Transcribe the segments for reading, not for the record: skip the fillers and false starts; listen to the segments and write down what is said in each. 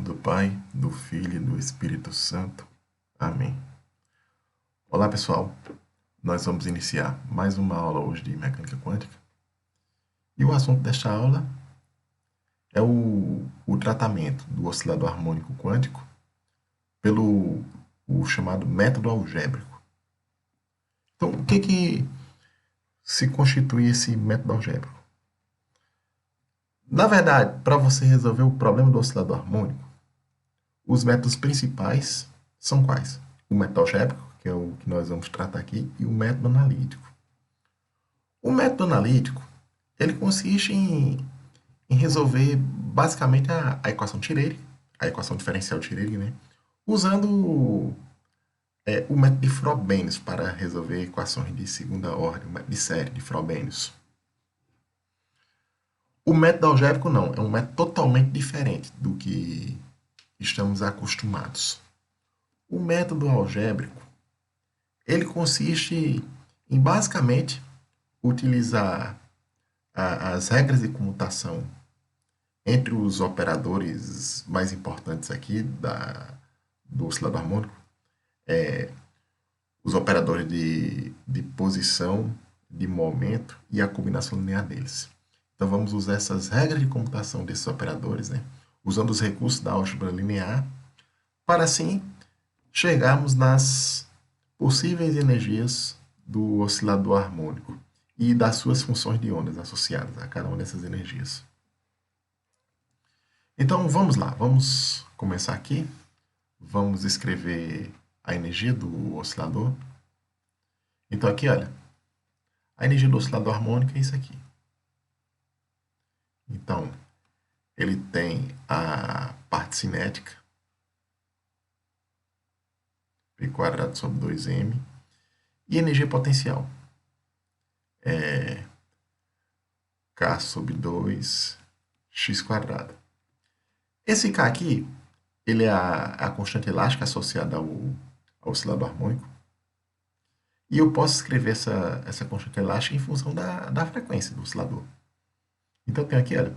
do Pai, do Filho e do Espírito Santo. Amém. Olá, pessoal. Nós vamos iniciar mais uma aula hoje de mecânica quântica. E o assunto desta aula é o tratamento do oscilador harmônico quântico pelo o chamado método algébrico. Então, o que se constitui esse método algébrico? Na verdade, para você resolver o problema do oscilador harmônico, os métodos principais são quais? O método algébrico, que é o que nós vamos tratar aqui, e o método analítico. O método analítico, ele consiste em resolver basicamente a equação de Schrödinger, a equação diferencial de Schrödinger, né? Usando o método de Frobenius para resolver equações de segunda ordem, o método de série de Frobenius. O método algébrico não, é um método totalmente diferente do que estamos acostumados. O método algébrico, ele consiste em basicamente utilizar as regras de comutação entre os operadores mais importantes aqui do oscilador harmônico, os operadores de posição, de momento e a combinação linear deles. Então vamos usar essas regras de computação desses operadores, né, usando os recursos da álgebra linear, para assim chegarmos nas possíveis energias do oscilador harmônico e das suas funções de ondas associadas a cada uma dessas energias. Então vamos lá, vamos começar aqui. Vamos escrever a energia do oscilador. Então aqui, olha, a energia do oscilador harmônico é isso aqui. Então, ele tem a parte cinética, P quadrado sobre 2m, e energia potencial, K sobre 2, x quadrado. Esse K aqui, ele é a constante elástica associada ao oscilador harmônico. E eu posso escrever essa constante elástica em função da frequência do oscilador. Então, eu tenho aqui, olha,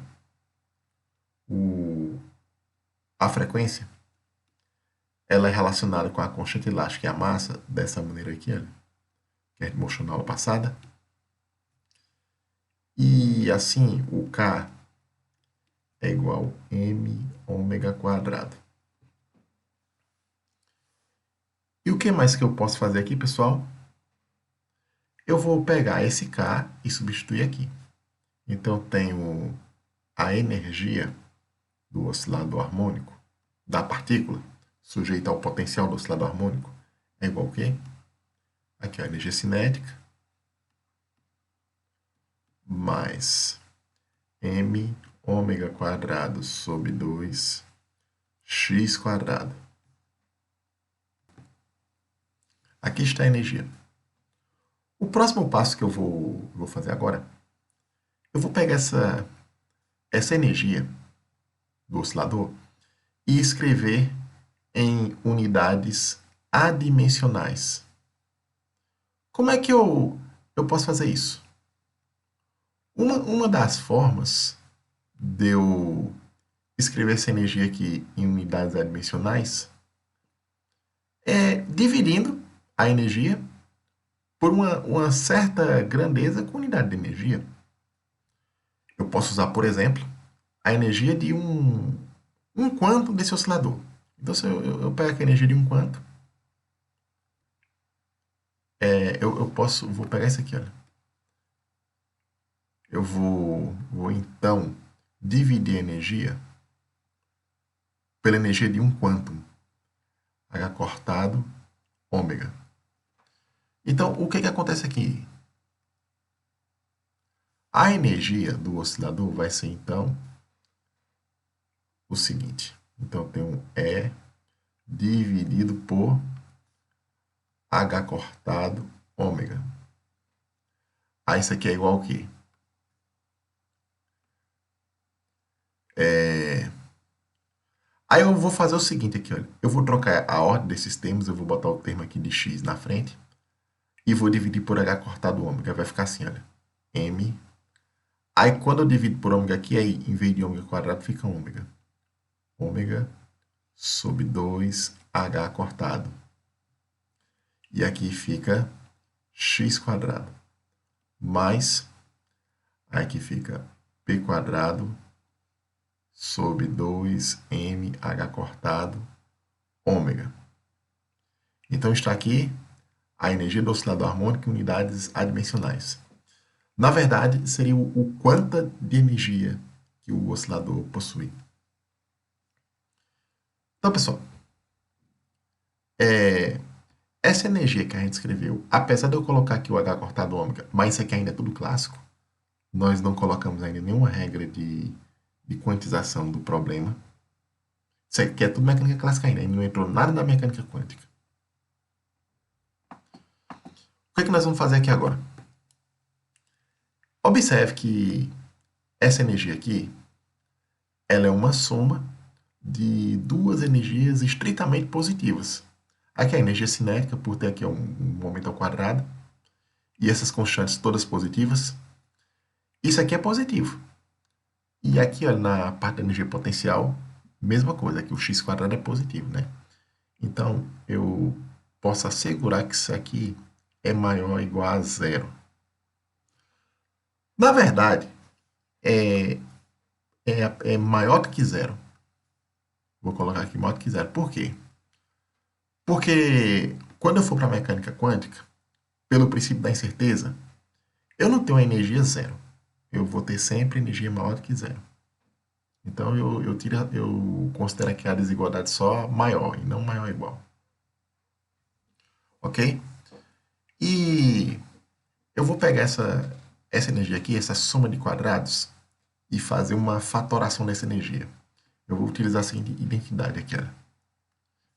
a frequência, ela é relacionada com a constante elástica e a massa dessa maneira aqui, olha, que a gente mostrou na aula passada. E assim, o K é igual a m ômega quadrado. E o que mais que eu posso fazer aqui, pessoal? Eu vou pegar esse K e substituir aqui. Então, eu tenho a energia do oscilador harmônico, da partícula, sujeita ao potencial do oscilador harmônico, é igual a quê? Aqui, a energia cinética, mais m ômega quadrado sobre 2 x quadrado. Aqui está a energia. O próximo passo que eu vou fazer agora, eu vou pegar essa energia do oscilador e escrever em unidades adimensionais. Como é que eu posso fazer isso? Uma das formas de eu escrever essa energia aqui em unidades adimensionais é dividindo a energia por uma certa grandeza com unidade de energia. Eu posso usar, por exemplo, a energia de um quanto desse oscilador. Então, se eu pego a energia de um quanto, vou pegar isso aqui, olha. Eu vou então dividir a energia pela energia de um quantum, H cortado, ômega. Então, o que acontece aqui? A energia do oscilador vai ser, então, o seguinte. Então, eu tenho E dividido por H cortado, ômega. Aí, isso aqui é igual ao quê? Aí eu vou fazer o seguinte aqui, olha. Eu vou trocar a ordem desses termos, eu vou botar o termo aqui de x na frente e vou dividir por H cortado ômega. Vai ficar assim, olha. M. Aí quando eu divido por ômega aqui, aí em vez de ômega quadrado fica ômega. Ômega sobre 2h cortado. E aqui fica x quadrado mais, aqui fica p quadrado sobre 2mh cortado ômega. Então está aqui a energia do oscilador harmônico em unidades adimensionais. Na verdade, seria o quanto de energia que o oscilador possui. Então, pessoal, essa energia que a gente escreveu, apesar de eu colocar aqui o H cortado ômega, mas isso aqui ainda é tudo clássico, nós não colocamos ainda nenhuma regra de quantização do problema. Isso aqui é tudo mecânica clássica ainda não entrou nada na mecânica quântica. O que é que nós vamos fazer aqui agora? Observe que essa energia aqui, ela é uma soma de duas energias estritamente positivas. Aqui é a energia cinética, por ter aqui um momento ao quadrado, e essas constantes todas positivas. Isso aqui é positivo. E aqui, olha, na parte da energia potencial, mesma coisa, aqui o x quadrado é positivo, né? Então, eu posso assegurar que isso aqui é maior ou igual a zero. Na verdade, é maior do que zero. Vou colocar aqui maior do que zero. Por quê? Porque quando eu for para a mecânica quântica, pelo princípio da incerteza, eu não tenho a energia zero. Eu vou ter sempre energia maior do que zero. Então eu considero aqui a desigualdade só maior e não maior ou igual. Ok? E eu vou pegar essa energia aqui, essa soma de quadrados, e fazer uma fatoração dessa energia. Eu vou utilizar a seguinte identidade aqui. Olha.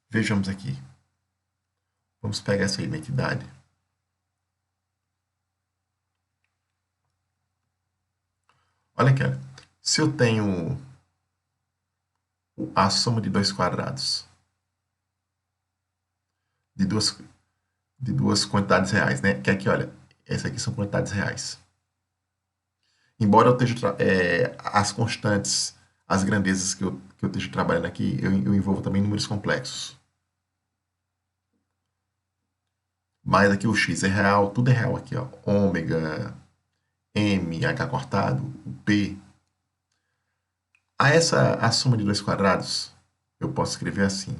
Vejamos aqui. Vamos pegar essa identidade. Olha aqui, olha. Se eu tenho a soma de dois quadrados de duas quantidades reais, né? Que aqui, olha, essas aqui são quantidades reais. Embora eu esteja as constantes, as grandezas que eu esteja trabalhando aqui, eu envolvo também números complexos. Mas aqui o x é real, tudo é real aqui, ó. Ômega, m, h cortado, o p. A soma de dois quadrados, eu posso escrever assim.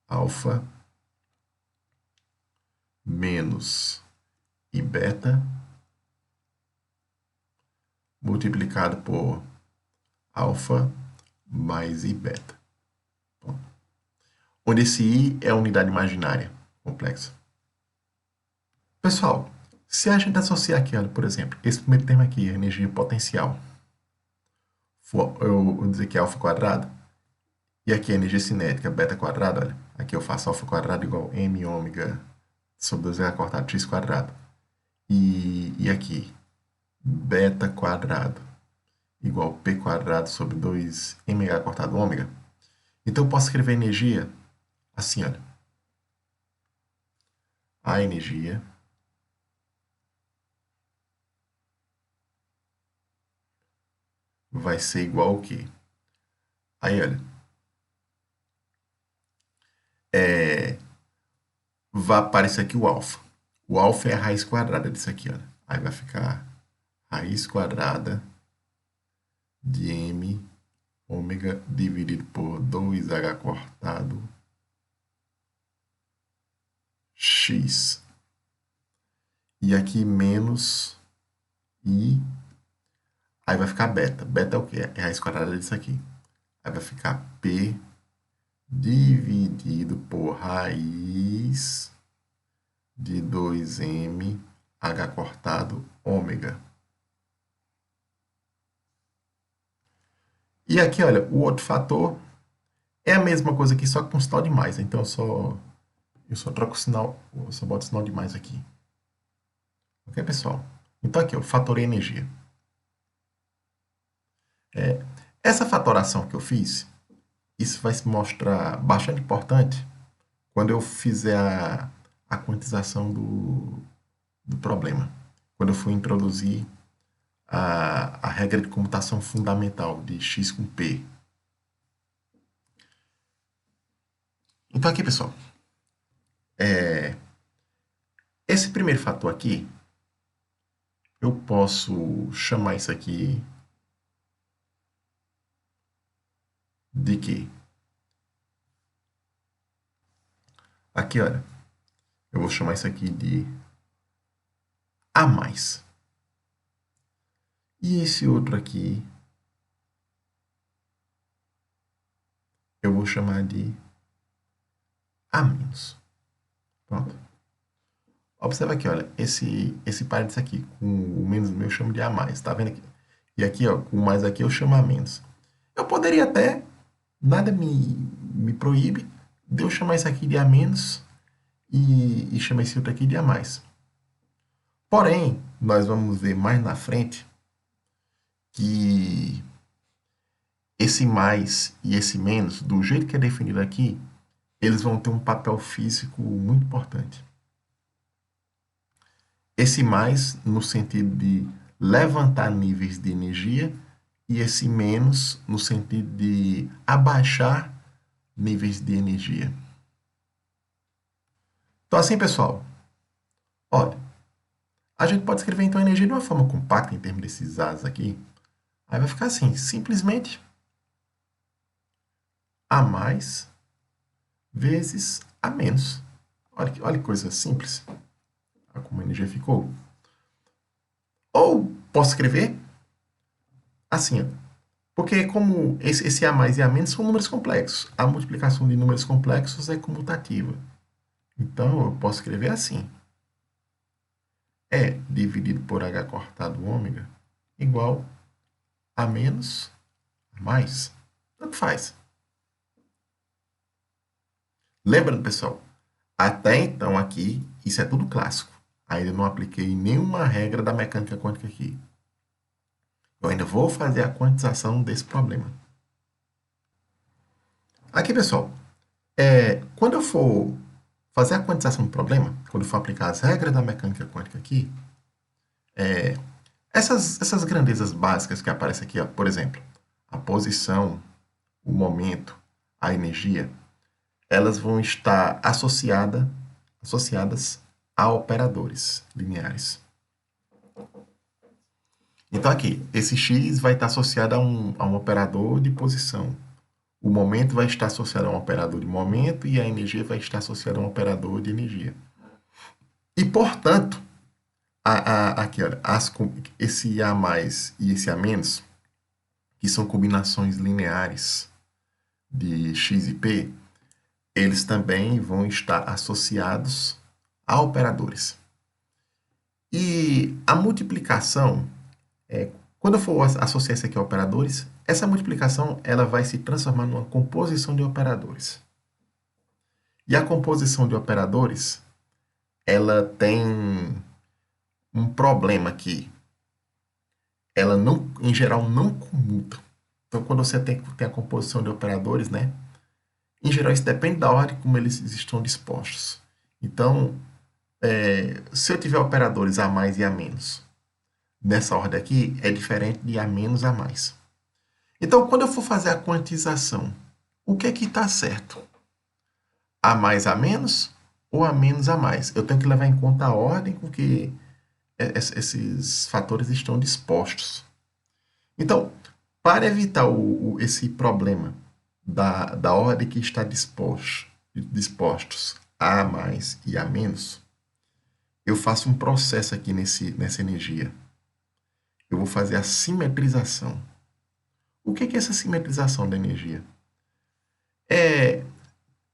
Alfa menos i beta multiplicado por alfa mais i beta. Bom, onde esse i é a unidade imaginária complexa. Pessoal, se a gente associar aqui, olha, por exemplo, esse primeiro termo aqui, a energia potencial, eu vou dizer que é alfa quadrado, e aqui a energia cinética, beta quadrado, olha, aqui eu faço alfa quadrado igual m ômega sobre 2h cortado x quadrado. E aqui, beta quadrado igual p quadrado sobre 2mh cortado ômega. Então eu posso escrever energia assim, olha. A energia vai ser igual ao quê? Aí, olha. Vai aparecer aqui o alfa. O alfa é a raiz quadrada disso aqui, olha. Aí vai ficar raiz quadrada de m ômega dividido por 2h cortado x. E aqui menos i. Aí vai ficar beta. Beta é o quê? É a raiz quadrada disso aqui. Aí vai ficar p dividido por raiz de 2m h cortado ômega. E aqui, olha, o outro fator é a mesma coisa aqui, só que com sinal de mais. Então eu só troco o sinal, eu só boto o sinal de mais aqui. Ok, pessoal? Então aqui, eu fatorei energia. Essa fatoração que eu fiz, isso vai se mostrar bastante importante quando eu fizer a quantização do problema. Quando eu for introduzir a regra de comutação fundamental de x com p. Então aqui, pessoal, é, esse primeiro fator aqui, eu posso chamar isso aqui de quê? Aqui, olha, eu vou chamar isso aqui de A mais. E esse outro aqui, eu vou chamar de A menos. Pronto. Observa aqui, olha, esse parênteses aqui, com o menos meu eu chamo de A mais, tá vendo aqui? E aqui, ó, com o mais aqui eu chamo A menos. Eu poderia até, nada me proíbe de eu chamar isso aqui de A menos e chamar esse outro aqui de A mais. Porém, nós vamos ver mais na frente que esse mais e esse menos, do jeito que é definido aqui, eles vão ter um papel físico muito importante. Esse mais no sentido de levantar níveis de energia e esse menos no sentido de abaixar níveis de energia. Então assim, pessoal, olha, a gente pode escrever então a energia de uma forma compacta em termos desses A's aqui. Aí vai ficar assim, simplesmente A mais vezes A menos. Olha que coisa simples. Olha como a energia ficou. Ou posso escrever assim, ó, porque como esse A mais e A menos são números complexos. A multiplicação de números complexos é comutativa. Então, eu posso escrever assim. E dividido por H cortado ômega igual a menos a mais. Tanto faz. Lembrando, pessoal, até então aqui, isso é tudo clássico. Ainda não apliquei nenhuma regra da mecânica quântica aqui. Eu ainda vou fazer a quantização desse problema. Aqui, pessoal, quando eu for fazer a quantização do problema, quando eu for aplicar as regras da mecânica quântica aqui, essas grandezas básicas que aparecem aqui, ó, por exemplo, a posição, o momento, a energia, elas vão estar associadas a operadores lineares. Então, aqui, esse x vai estar associado a um operador de posição. O momento vai estar associado a um operador de momento e a energia vai estar associada a um operador de energia. E, portanto, aqui, olha, esse A mais e esse A menos, que são combinações lineares de x e p, eles também vão estar associados a operadores. E a multiplicação, quando eu for associar isso aqui a operadores, essa multiplicação ela vai se transformar numa composição de operadores. E a composição de operadores, ela tem um problema aqui. Ela não, em geral, não comuta. Então, quando você tem a composição de operadores, né? Em geral, isso depende da ordem como eles estão dispostos. Então, se eu tiver operadores A mais e A menos, nessa ordem aqui, é diferente de A menos A mais. Então, quando eu for fazer a quantização, o que é que está certo? A mais A menos ou A menos A mais? Eu tenho que levar em conta a ordem com que esses fatores estão dispostos. Então, para evitar esse problema da ordem que está dispostos A mais e A menos, eu faço um processo aqui nessa energia. Eu vou fazer a simetrização. O que é essa simetrização da energia?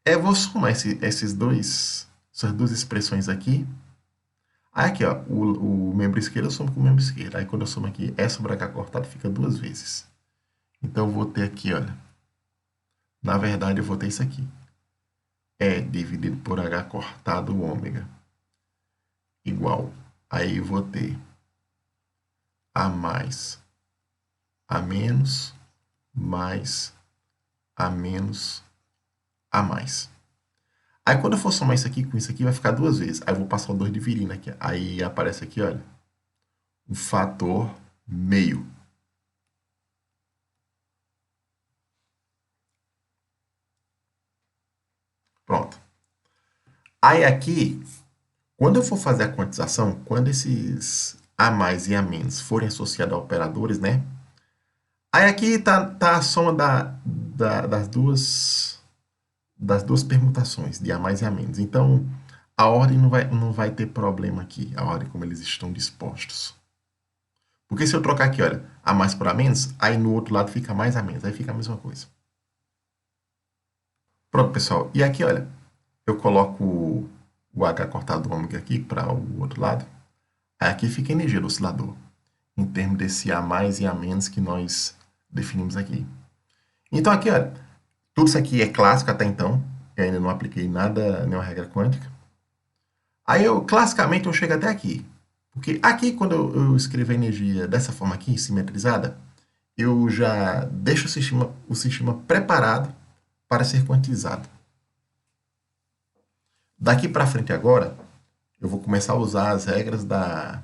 Eu vou somar essas duas expressões aqui. Aí aqui, ó, o membro esquerdo eu somo com o membro esquerdo. Aí quando eu somo aqui, E sobre H cortado fica duas vezes. Então eu vou ter aqui, olha. Na verdade, eu vou ter isso aqui. E dividido por H cortado ômega igual. Aí eu vou ter A mais A menos mais A menos A mais. Aí quando eu for somar isso aqui com isso aqui, vai ficar duas vezes. Aí eu vou passar o 2 dividindo aqui. Aí aparece aqui, olha, um fator meio. Pronto. Aí aqui, quando eu for fazer a quantização, quando esses A mais e A menos forem associados a operadores, né? Aí aqui tá a soma das duas permutações, de A mais e A menos. Então, a ordem não vai ter problema aqui, a ordem como eles estão dispostos. Porque se eu trocar aqui, olha, A mais por A menos, aí no outro lado fica mais A menos, aí fica a mesma coisa. Pronto, pessoal. E aqui, olha, eu coloco o H cortado do ômega aqui para o outro lado. Aí aqui fica a energia do oscilador, em termos desse A mais e A menos que nós definimos aqui. Então aqui, olha, tudo isso aqui é clássico até então. Eu ainda não apliquei nada, nenhuma regra quântica. Aí classicamente, eu chego até aqui. Porque aqui, quando eu escrevo a energia dessa forma aqui, simetrizada, eu já deixo o sistema preparado para ser quantizado. Daqui para frente agora, eu vou começar a usar as regras da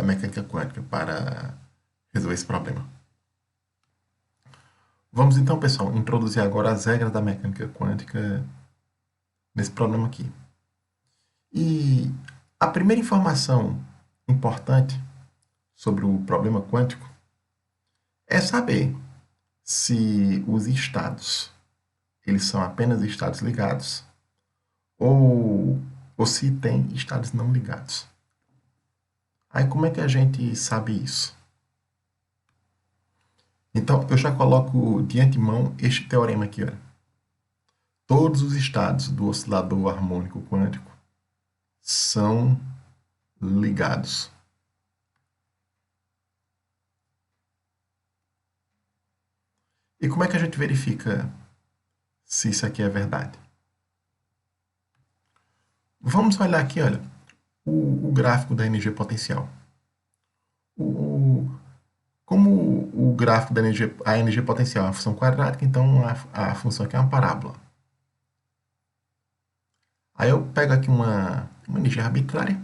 mecânica quântica para resolver esse problema. Vamos então, pessoal, introduzir agora as regras da mecânica quântica nesse problema aqui. E a primeira informação importante sobre o problema quântico é saber se os estados eles são apenas estados ligados ou, ou se tem estados não ligados. Aí como é que a gente sabe isso? Então eu já coloco de antemão este teorema aqui. Olha. Todos os estados do oscilador harmônico quântico são ligados. E como é que a gente verifica se isso aqui é verdade? Vamos olhar aqui, olha, o gráfico da energia potencial. O, como o gráfico da energia, a energia potencial é uma função quadrática, então a função aqui é uma parábola. Aí eu pego aqui uma energia arbitrária.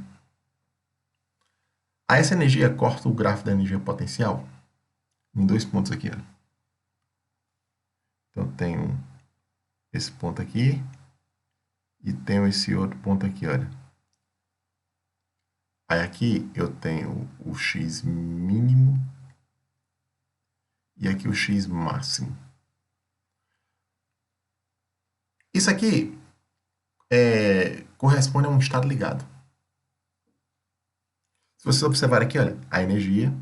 Aí essa energia corta o gráfico da energia potencial em dois pontos aqui. Olha. Então eu tenho esse ponto aqui e tenho esse outro ponto aqui, olha. Aí aqui eu tenho o x mínimo e aqui o x máximo. Isso aqui corresponde a um estado ligado. Se vocês observarem aqui, olha, a energia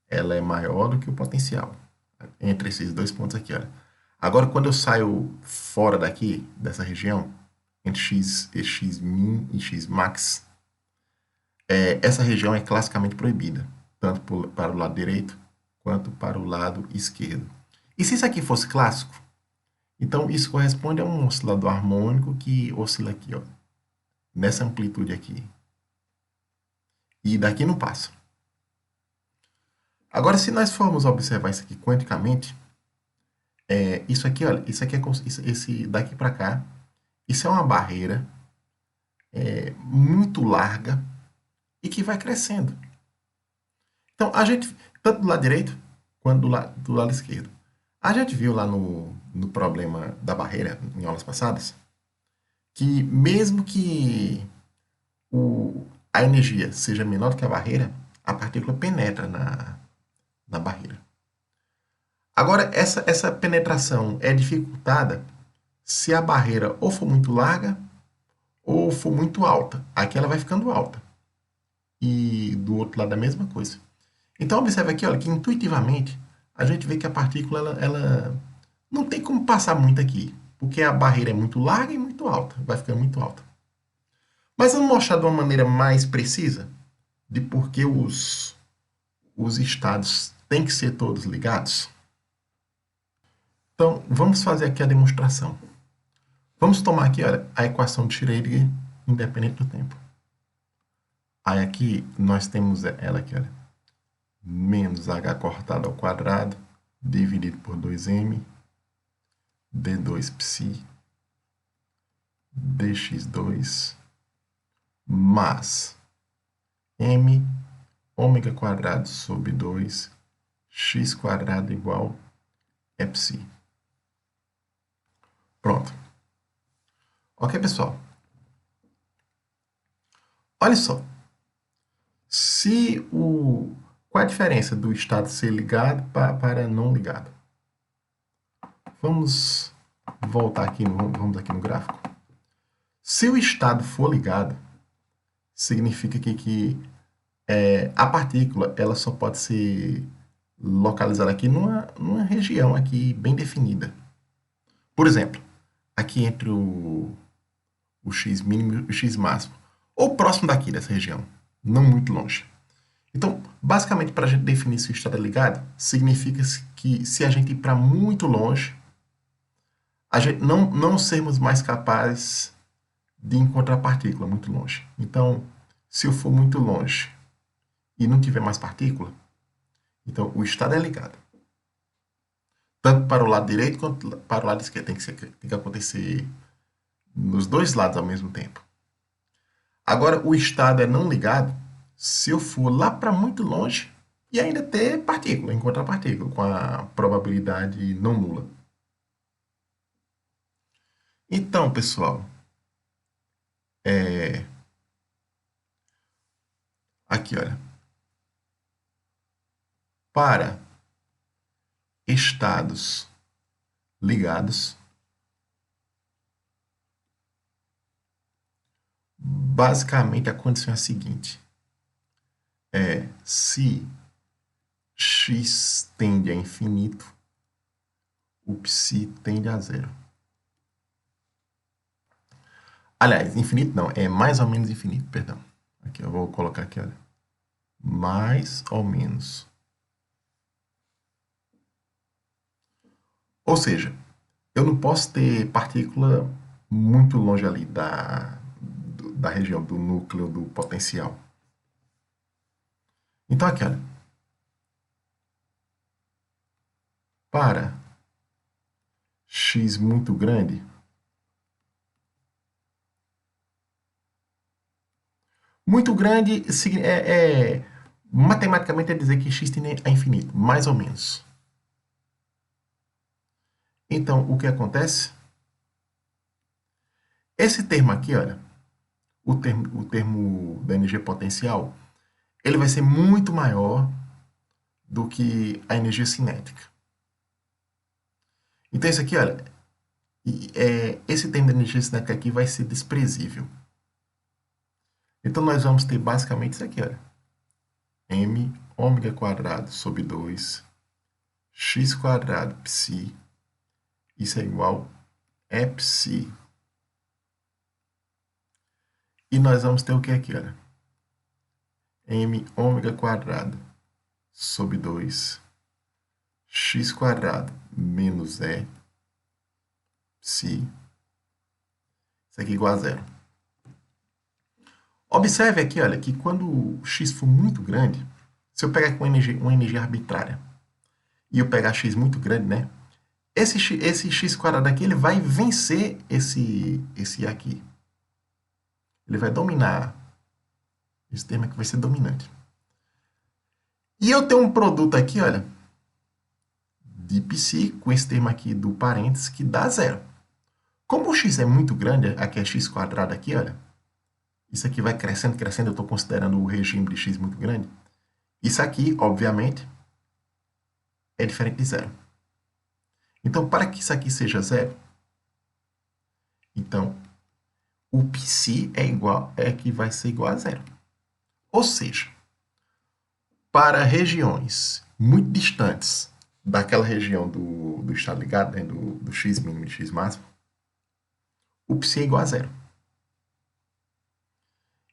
ela é maior do que o potencial entre esses dois pontos aqui, olha. Agora, quando eu saio fora daqui, dessa região, entre x min e x max, essa região é classicamente proibida, tanto para o lado direito quanto para o lado esquerdo. E se isso aqui fosse clássico, então isso corresponde a um oscilador harmônico que oscila aqui, ó, nessa amplitude aqui. E daqui não passa. Agora, se nós formos observar isso aqui quanticamente, isso aqui, olha, isso aqui esse daqui para cá, isso é uma barreira muito larga e que vai crescendo. Então, a gente, tanto do lado direito quanto do lado esquerdo, a gente viu lá no problema da barreira, em aulas passadas, que mesmo que a energia seja menor do que a barreira, a partícula penetra na barreira. Agora, essa penetração é dificultada se a barreira ou for muito larga ou for muito alta. Aqui ela vai ficando alta. E do outro lado a mesma coisa. Então, observe aqui, olha, que intuitivamente a gente vê que a partícula ela não tem como passar muito aqui, porque a barreira é muito larga e muito alta, vai ficando muito alta. Mas vamos mostrar de uma maneira mais precisa de por que os estados têm que ser todos ligados? Então, vamos fazer aqui a demonstração. Vamos tomar aqui, olha, a equação de Schrödinger independente do tempo. Aí aqui nós temos ela aqui, olha, menos h cortado ao quadrado dividido por 2m d2 π dx2 mais m ômega quadrado sobre 2 x quadrado igual é π. Pronto. Ok, pessoal? Olha só. Se o... Qual é a diferença do estado ser ligado para não ligado? Vamos voltar aqui, vamos aqui no gráfico. Se o estado for ligado, significa que a partícula ela só pode ser localizada aqui numa região aqui bem definida. Por exemplo, aqui entre o x mínimo e o x máximo, ou próximo daqui dessa região, não muito longe. Então, basicamente, para a gente definir se o estado é ligado, significa que se a gente ir para muito longe, a gente não sermos mais capazes de encontrar partícula muito longe. Então, se eu for muito longe e não tiver mais partícula, então o estado é ligado. Tanto para o lado direito quanto para o lado esquerdo. Tem que acontecer nos dois lados ao mesmo tempo. Agora, o estado é não ligado se eu for lá para muito longe e ainda ter partícula, encontrar partícula, com a probabilidade não nula. Então, pessoal, aqui, olha, para estados ligados, basicamente a condição é a seguinte: se x tende a infinito, o psi tende a zero. Aliás, infinito não, é mais ou menos infinito, perdão. Aqui eu vou colocar aqui, olha. Mais ou menos. Ou seja, eu não posso ter partícula muito longe ali da região do núcleo do potencial. Então aqui, olha. Para x muito grande, muito grande matematicamente é dizer que x tende a infinito, mais ou menos. Então, o que acontece? Esse termo aqui, olha, o termo da energia potencial, ele vai ser muito maior do que a energia cinética. Então, isso aqui, olha, esse termo da energia cinética aqui vai ser desprezível. Então, nós vamos ter basicamente isso aqui, olha. M ômega quadrado sobre 2 x quadrado psi, isso é igual a psi. E nós vamos ter o que aqui, olha? M ômega quadrado sobre 2 x quadrado menos E psi. Isso aqui é igual a zero. Observe aqui, olha, que quando o x for muito grande, se eu pegar com uma energia arbitrária e eu pegar x muito grande, né? Esse x quadrado aqui, ele vai vencer esse aqui. Ele vai dominar. Esse termo aqui vai ser dominante. E eu tenho um produto aqui, olha, de psi, com esse termo aqui do parênteses, que dá zero. Como o x é muito grande, aqui é x quadrado aqui, olha, isso aqui vai crescendo, crescendo, eu estou considerando o regime de x muito grande. Isso aqui, obviamente, é diferente de zero. Então, para que isso aqui seja zero, então, o psi que vai ser igual a zero. Ou seja, para regiões muito distantes daquela região do estado ligado, né, do x mínimo e x máximo, o psi é igual a zero.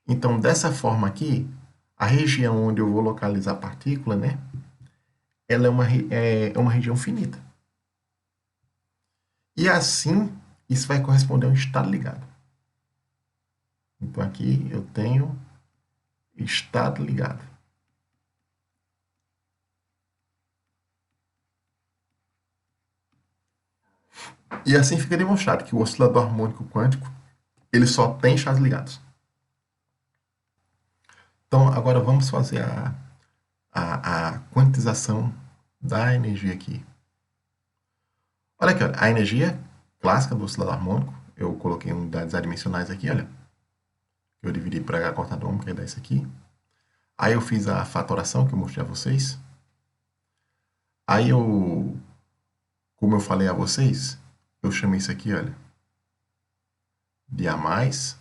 Então, dessa forma aqui, a região onde eu vou localizar a partícula, né, ela é uma região finita. E assim, isso vai corresponder a um estado ligado. Então, aqui eu tenho estado ligado. E assim fica demonstrado que o oscilador harmônico quântico ele só tem estados ligados. Então, agora vamos fazer a quantização da energia aqui. Olha aqui, olha, a energia clássica do oscilador harmônico eu coloquei unidades adimensionais aqui, olha. Eu dividi por h cortado ômega, que dá isso aqui. Aí eu fiz a fatoração que eu mostrei a vocês. Aí eu, como eu falei a vocês, eu chamei isso aqui, olha, de A mais.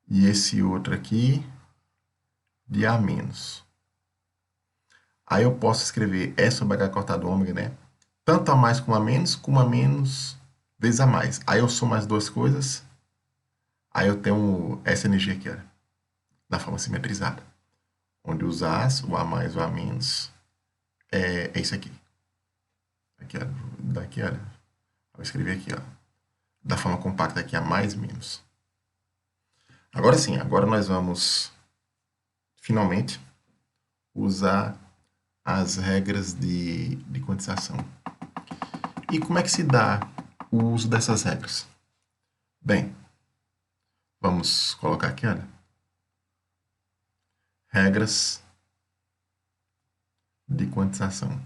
E esse outro aqui de A menos. Aí eu posso escrever E sobre h cortado ômega, né? Tanto A mais como A menos vezes A mais. Aí eu somo as duas coisas. Aí eu tenho essa energia aqui, olha, na forma simetrizada. Onde os A's, o A mais, o A menos, é isso aqui. Aqui, ó, daqui, olha. Vou escrever aqui, ó. Da forma compacta aqui, A mais, menos. Agora sim, agora nós vamos, finalmente, usar as regras de quantização. E como é que se dá o uso dessas regras? Bem, vamos colocar aqui, olha. Regras de quantização.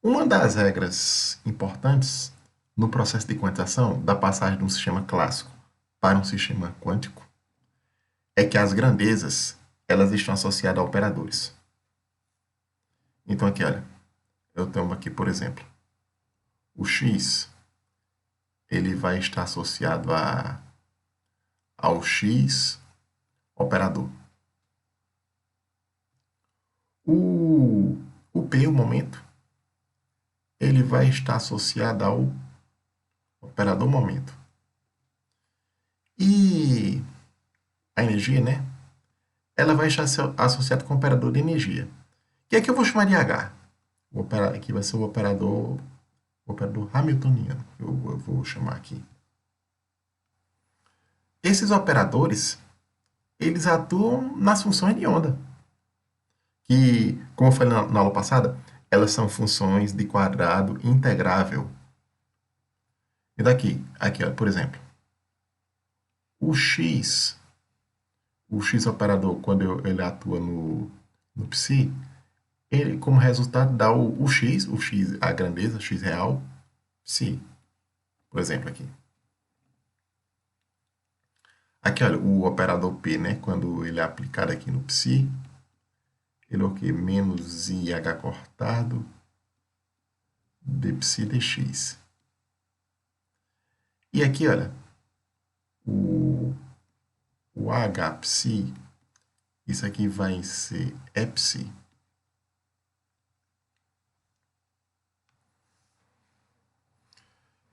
Uma das regras importantes no processo de quantização da passagem de um sistema clássico para um sistema quântico é que as grandezas elas estão associadas a operadores. Então aqui, olha, eu tenho aqui, por exemplo, o x ele vai estar associado ao x operador. O P, o momento, ele vai estar associado ao operador momento. E a energia, né? Ela vai estar associada com o operador de energia. Que é que eu vou chamar de H? Aqui vai ser o operador hamiltoniano. Eu vou chamar aqui. Esses operadores, eles atuam nas funções de onda. Que, como eu falei na aula passada, elas são funções de quadrado integrável. E daqui, aqui, ó, por exemplo, o x operador, quando ele atua no psi, ele, como resultado, dá o x, a grandeza, x real, psi. Por exemplo, aqui. Aqui, olha, o operador P, né? Quando ele é aplicado aqui no psi, ele é o quê? Menos IH cortado de psi dx. E aqui, olha, o H psi, isso aqui vai ser epsi.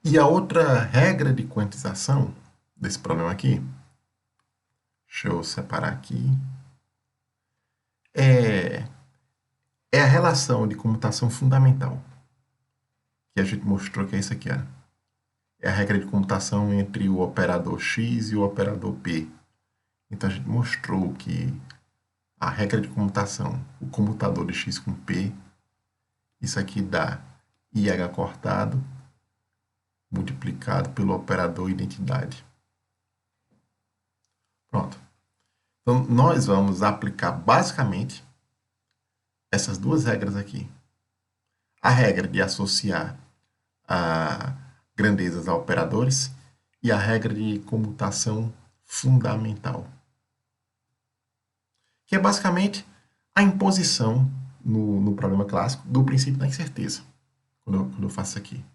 E a outra regra de quantização desse problema aqui, deixa eu separar aqui, é a relação de comutação fundamental, que a gente mostrou que é isso aqui, ó. É a regra de comutação entre o operador x e o operador p. Então a gente mostrou que a regra de comutação, o comutador de x com p, isso aqui dá IH cortado multiplicado pelo operador identidade. Pronto. Então, nós vamos aplicar basicamente essas duas regras aqui. A regra de associar a grandezas a operadores e a regra de comutação fundamental, que é basicamente a imposição no problema clássico do princípio da incerteza, quando eu faço isso aqui.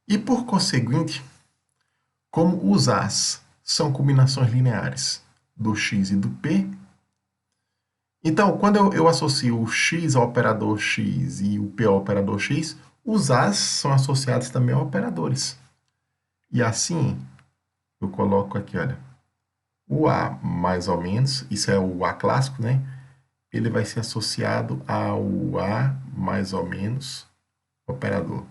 E, por conseguinte, como os As são combinações lineares do x e do p, então, quando eu associo o x ao operador x e o p ao operador x, os As são associados também a operadores. E assim, eu coloco aqui, olha, o A mais ou menos, isso é o A clássico, né? Ele vai ser associado ao A mais ou menos operador.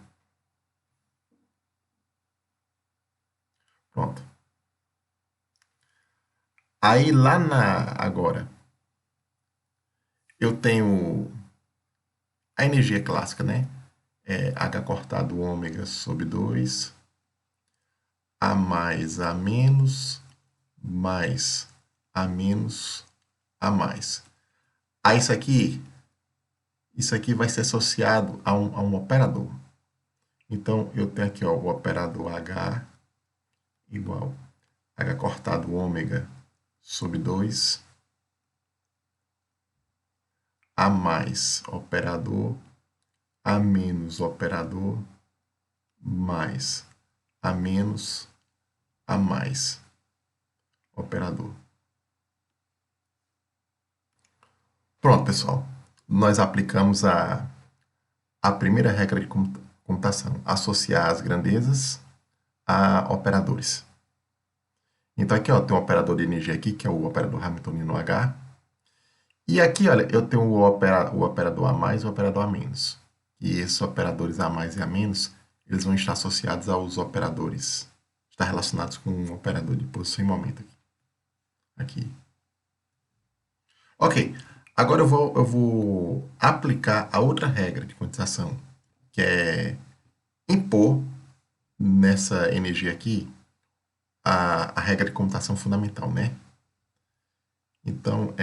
Pronto. Aí lá agora, eu tenho a energia clássica, né? H cortado ômega sobre 2. A mais, A menos, mais, A menos, A mais. Aí isso aqui vai ser associado a um operador. Então, eu tenho aqui ó, o operador H igual H cortado ômega sobre 2, A mais operador, A menos operador, mais A menos, A mais operador. Pronto, pessoal. Nós aplicamos a primeira regra de computação, associar as grandezas a operadores. Então aqui ó, tem um operador de energia aqui, que é o operador hamiltoniano H. E aqui, olha, eu tenho o operador A mais e o operador A menos. E esses operadores A mais e A menos, eles vão estar associados aos operadores, estar relacionados com um operador de posição e momento aqui. Aqui. Ok, agora eu vou aplicar a outra regra de quantização, que é impor nessa energia aqui a regra de computação fundamental, né? Então,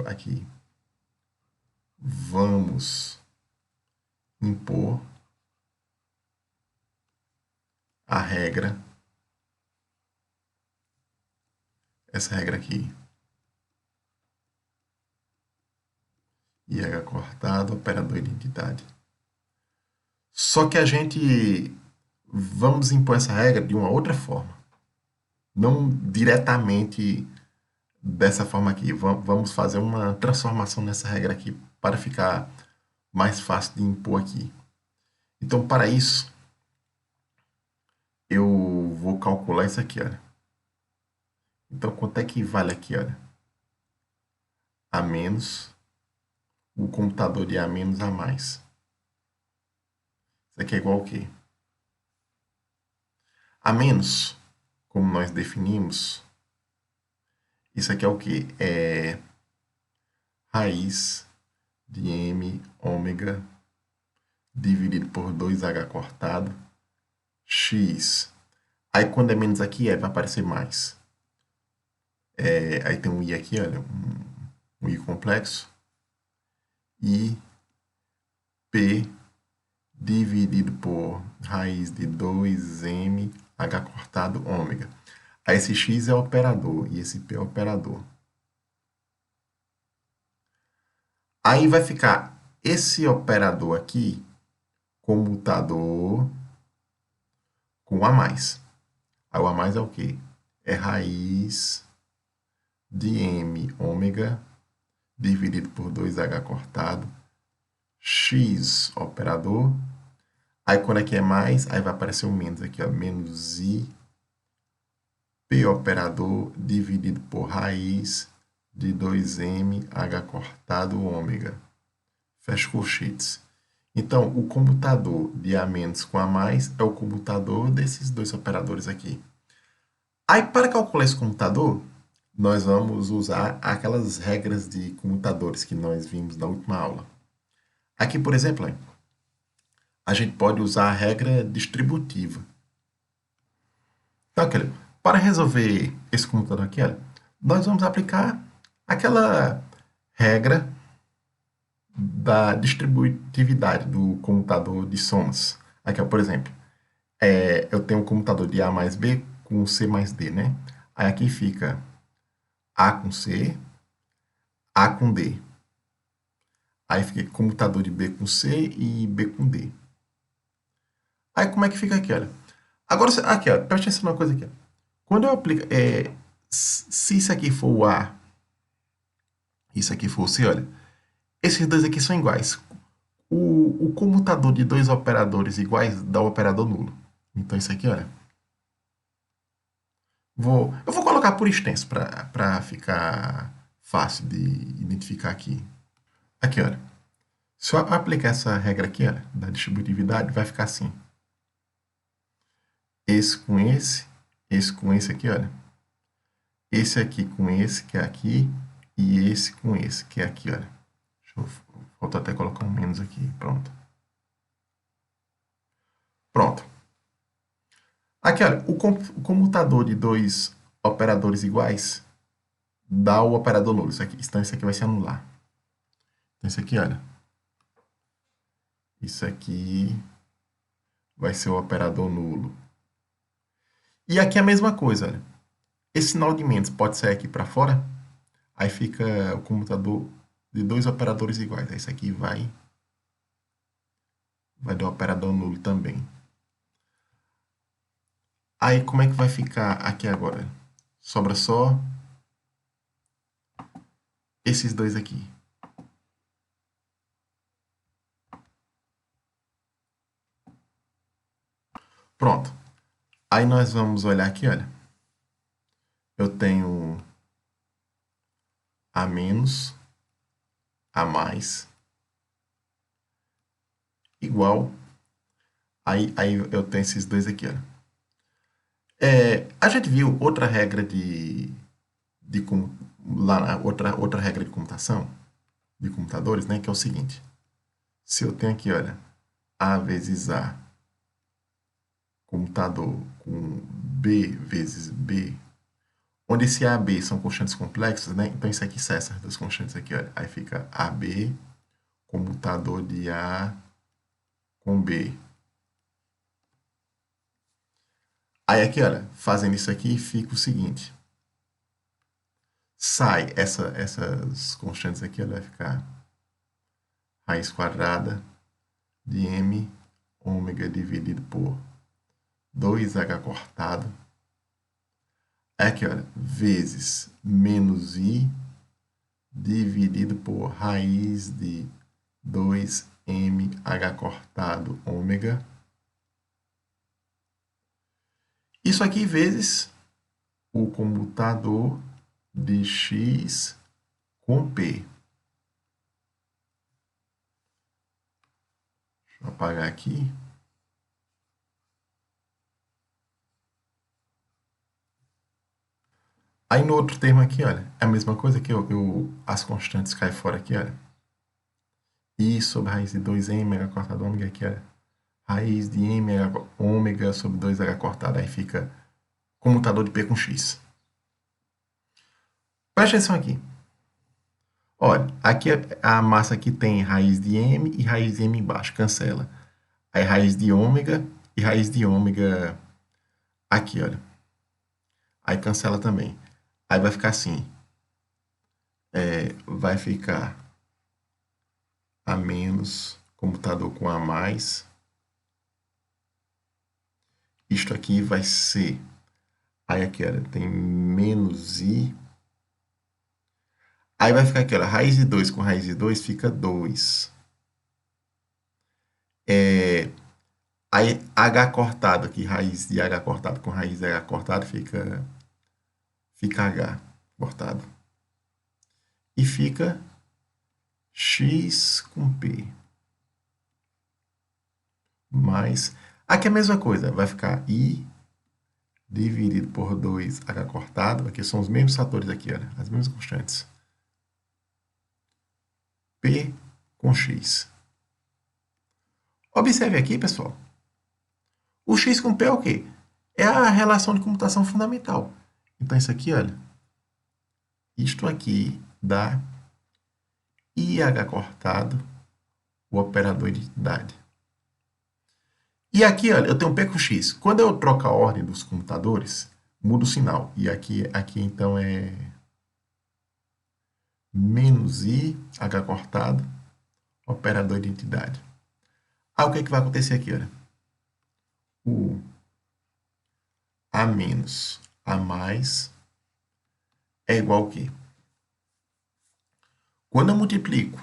aqui, vamos impor a regra, essa regra aqui, IH cortado, operador identidade. Só que a gente vamos impor essa regra de uma outra forma, não diretamente dessa forma aqui. Vamos fazer uma transformação nessa regra aqui para ficar mais fácil de impor aqui. Então, para isso, eu vou calcular isso aqui, olha. Então, quanto é que vale aqui, olha? A menos, o computador de A menos A mais. Isso aqui é igual ao quê? A menos, como nós definimos, isso aqui é o quê? É raiz de M ômega dividido por 2H cortado, X. Aí quando é menos aqui, vai aparecer mais. Aí tem um I aqui, olha, um I complexo. I P dividido por raiz de 2M H cortado ômega. Aí esse X é operador e esse P é operador. Aí vai ficar esse operador aqui, comutador com A mais. Aí o A mais é o quê? É raiz de M ômega dividido por 2H cortado, X operador. Aí quando aqui é mais, aí vai aparecer o menos aqui, ó, menos I P operador dividido por raiz de 2M H cortado ômega. Fecha colchetes. Então, o comutador de A menos com A mais é o comutador desses dois operadores aqui. Aí, para calcular esse comutador, nós vamos usar aquelas regras de comutadores que nós vimos na última aula. Aqui, por exemplo, a gente pode usar a regra distributiva. Então, para resolver esse comutador aqui, olha, nós vamos aplicar aquela regra da distributividade do comutador de somas. Aqui, ó, por exemplo, eu tenho um comutador de A mais B com C mais D, né? Aí aqui fica A com C, A com D. Aí fica comutador de B com C e B com D. Aí como é que fica aqui, olha? Agora, aqui, ó, preste atenção numa coisa aqui. Ó. Quando eu aplico, se isso aqui for o A, isso aqui for o C, olha, esses dois aqui são iguais. O comutador de dois operadores iguais dá o operador nulo. Então, isso aqui, olha. Eu vou colocar por extenso para ficar fácil de identificar aqui. Aqui, olha. Se eu aplicar essa regra aqui, olha, da distributividade, vai ficar assim. Esse com esse aqui, olha. Esse aqui com esse, que é aqui, e esse com esse, que é aqui, olha. Falta até colocar um menos aqui, pronto. Pronto. Aqui, olha, o comutador de dois operadores iguais dá o operador nulo. Então, isso aqui vai se anular. Então, isso aqui, olha. Isso aqui vai ser o operador nulo. E aqui é a mesma coisa, olha. Esse sinal de menos pode sair aqui para fora. Aí fica o comutador de dois operadores iguais. Aí isso aqui vai dar o operador nulo também. Aí como é que vai ficar aqui agora? Sobra só esses dois aqui. Pronto. Aí nós vamos olhar aqui, olha. Eu tenho a menos, a mais, igual. Aí eu tenho esses dois aqui, olha. A gente viu outra regra de lá outra regra de computação, de computadores, né? Que é o seguinte. Se eu tenho aqui, olha, A vezes A, computador com B vezes B, onde esse A e B são constantes complexas, né? Então isso aqui sai essas duas constantes aqui, olha. Aí fica AB, comutador de A com B. Aí aqui, olha, fazendo isso aqui, fica o seguinte. Sai essas constantes aqui, ela vai ficar raiz quadrada de M ômega dividido por 2H cortado. Aí aqui, olha, vezes menos I dividido por raiz de 2mh cortado ômega. Isso aqui vezes o comutador de x com p. Deixa eu apagar aqui. Aí no outro termo aqui, olha, é a mesma coisa que as constantes caem fora aqui, olha. I sobre raiz de 2m cortado ômega aqui, olha. Raiz de m ômega sobre 2h cortado. Aí fica comutador de p com x. Presta atenção aqui. Olha, aqui a massa aqui tem raiz de m e raiz de m embaixo, cancela. Aí raiz de ômega e raiz de ômega aqui, olha. Aí cancela também. Aí vai ficar assim. Vai ficar a menos, computador com a mais. Isto aqui vai ser. Aí aqui, olha, tem menos i. Aí vai ficar aqui, olha, raiz de 2 com raiz de 2 fica 2. Aí h cortado aqui, raiz de h cortado com raiz de h cortado fica h cortado. E fica x com p. Mais. Aqui é a mesma coisa, vai ficar i dividido por 2h cortado. Aqui são os mesmos fatores aqui, olha, as mesmas constantes. P com x. Observe aqui, pessoal. O x com p é o quê? É a relação de computação fundamental. Então, isso aqui, olha. Isto aqui dá IH cortado, o operador de identidade. E aqui, olha, eu tenho P com X. Quando eu troco a ordem dos computadores, muda o sinal. E aqui então, é menos IH cortado, operador de identidade. Aí, o que vai acontecer aqui, olha? O A menos A mais é igual ao quê? Quando eu multiplico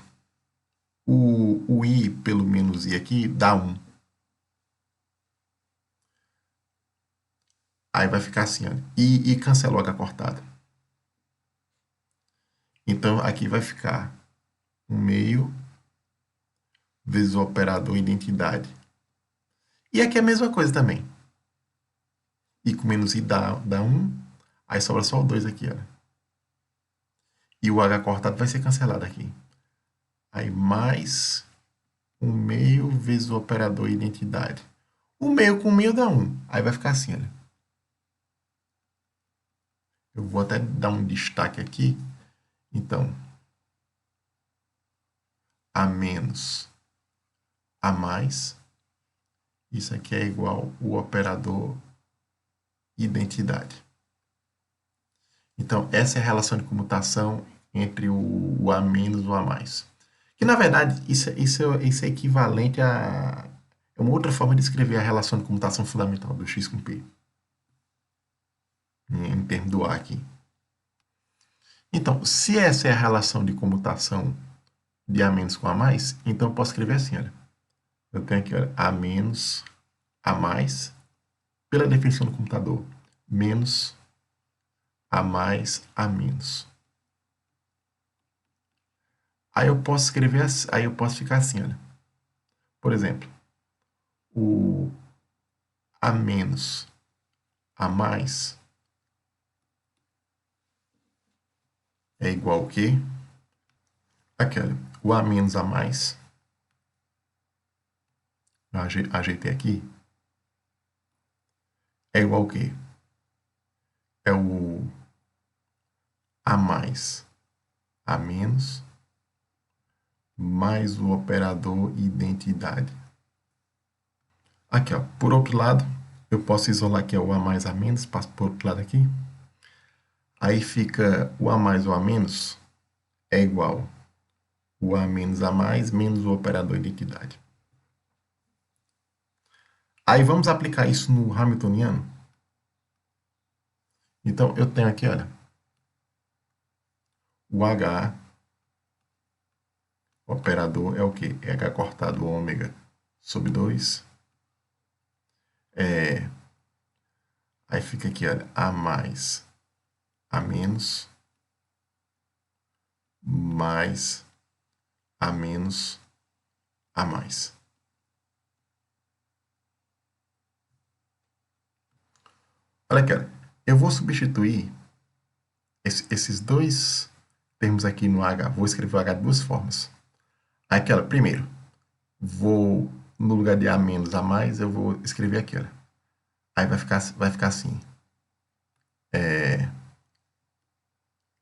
o I pelo menos I aqui, dá 1. Aí vai ficar assim, olha. E cancela o H cortado. Então, aqui vai ficar 1/2 vezes o operador identidade. E aqui é a mesma coisa também. I com menos I dá 1. Aí sobra só o 2 aqui, olha. E o H cortado vai ser cancelado aqui. Aí mais 1/2 vezes o operador identidade. O meio com meio dá 1. Aí vai ficar assim, olha. Eu vou até dar um destaque aqui. Então, a menos a mais. Isso aqui é igual o operador identidade. Então, essa é a relação de comutação entre o a menos e o a mais. Que, na verdade, isso é equivalente a... É uma outra forma de escrever a relação de comutação fundamental do x com p. Em termos do a aqui. Então, se essa é a relação de comutação de a menos com a mais, então eu posso escrever assim, olha. Eu tenho aqui, olha, a menos a mais, pela definição do computador, menos a mais a menos. Aí eu posso escrever, aí eu posso ficar assim, olha. Por exemplo, o a menos a mais é igual ao quê? Aqui, olha, o a menos a mais, eu ajeitei aqui, é igual ao quê? É o a mais a menos mais o operador identidade. Aqui, ó, por outro lado, eu posso isolar aqui ó, o a mais a menos, passo por outro lado aqui. Aí fica o a mais ou a menos é igual o a menos a mais menos o operador identidade. Aí vamos aplicar isso no Hamiltoniano. Então, eu tenho aqui, olha, o H, o operador é o quê? É H cortado ômega sobre 2. Aí fica aqui, olha, A mais A menos mais A menos A mais. Olha aqui, olha, eu vou substituir esses dois termos aqui no H. Vou escrever o H de duas formas. Aquela, primeiro, vou, no lugar de A menos A mais, eu vou escrever aqui, olha. Aí vai ficar assim.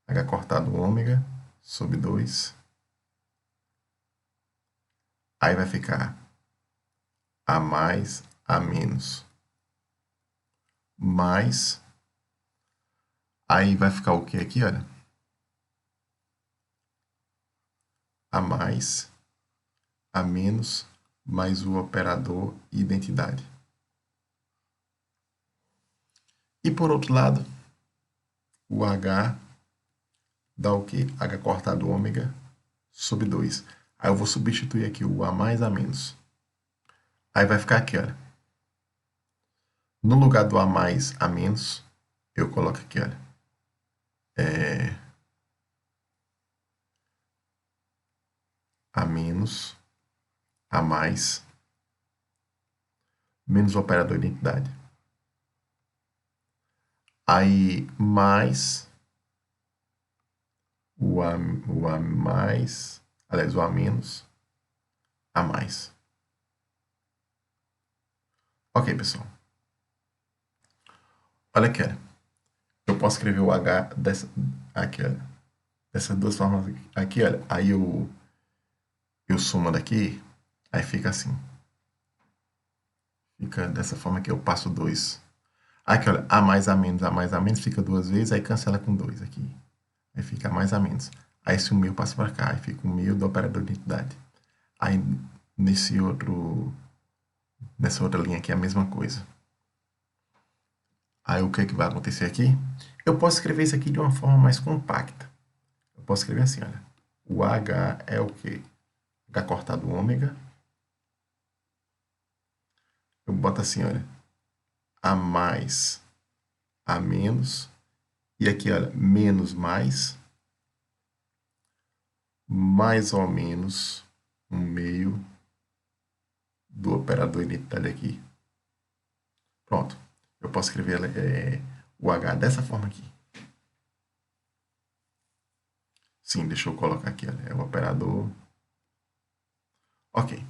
H cortado ômega sobre 2. Aí vai ficar A mais A menos mais. Aí vai ficar o que aqui, olha? A mais A menos mais o operador identidade. E por outro lado, o H dá o quê? H cortado ômega sobre 2. Aí eu vou substituir aqui o A mais A menos. Aí vai ficar aqui, olha. No lugar do A mais A menos, eu coloco aqui, olha. A menos, A mais, menos o operador identidade. Aí mais o A mais, aliás, o A menos, A mais. Ok, pessoal. Olha aqui, olha. Eu posso escrever o H aqui, olha, dessas duas formas aqui, olha. Aí eu somo daqui, aí fica assim. Fica dessa forma aqui, eu passo 2. Aqui, olha, A mais A menos fica duas vezes, aí cancela com 2 aqui. Aí fica A mais A menos. Aí esse 1.000 passa para cá, aí fica o 1.000 do operador de identidade. Aí nessa outra linha aqui é a mesma coisa. Aí o que é que vai acontecer aqui? Eu posso escrever isso aqui de uma forma mais compacta. Eu posso escrever assim, olha. O H é o quê? H cortado ômega. Eu boto assim, olha. A mais, A menos. E aqui, olha, menos mais. Mais ou menos um meio do operador identidade aqui. Pronto. Eu posso escrever o H dessa forma aqui. Sim, deixa eu colocar aqui, olha. É o operador. Ok.